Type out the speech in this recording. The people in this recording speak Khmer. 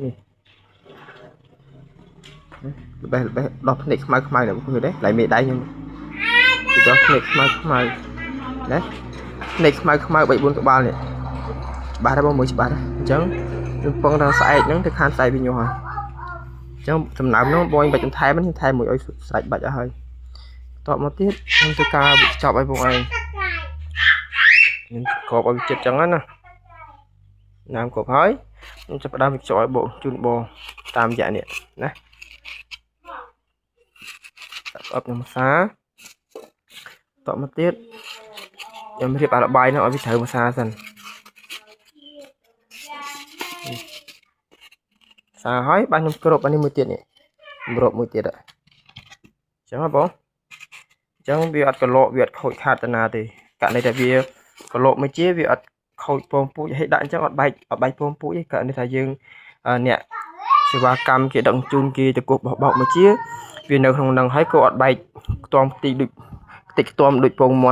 นี่แบบดอกเน็กมาขมายเนี่ยคือđấy lại mẹ đáy nhưngดอกเน็กมาขมายđấy น็กมาขมาย4ក្បាលនេះបាទហើយបងមើលច្បាស់អញ្ចឹងខ្ញុំពងថាស្អែកហ្នឹងទៅខានស្អែកវិញហើយអញ្ចឹងដំណើរហ្នឹងបងបាច់ថែមថែមមួយឲ្យស្រេចបាច់អស់ហើយតបមកទៀតខ្ញុំធ្វើការចប់ឲ្យបងឯងខ្ញុំក្របឲ្យចិត្តអញ្ចឹងណាណាមក្របហើយខ្ញុំចាប់ផ្ដើមចោលឲ្យបងជូនបងតាមរយៈនេះណាដាក់អប់ខ្ញុំសាតបមកទៀតខ្ញុំរៀបអារបាយនោះឲ្យវាត្រូវភាសាសិនសាហើយបានខ្ញុំគ្របអានេះមួយទៀតនេះគ្របមួយទៀតអញ្ចឹងហ៎បងអញ្ចឹងវាអត់កលក់វាអត់ខូចខាតតាណាទេករណីតែវាកលក់មួយជាវាអត់ខូចពងពូជឲ្យដាក់អញ្ចឹងអត់បែកពងពូជទេករណីថាយើងអ្នកសេវាកម្មគេដឹកជូនគេទៅគោះបោកមួយជាវានៅក្នុងហ្នឹងហើយក៏អត់បែកខ្ទាំទីដូចខ្ទេចខ្ទាំដូចពងមាន់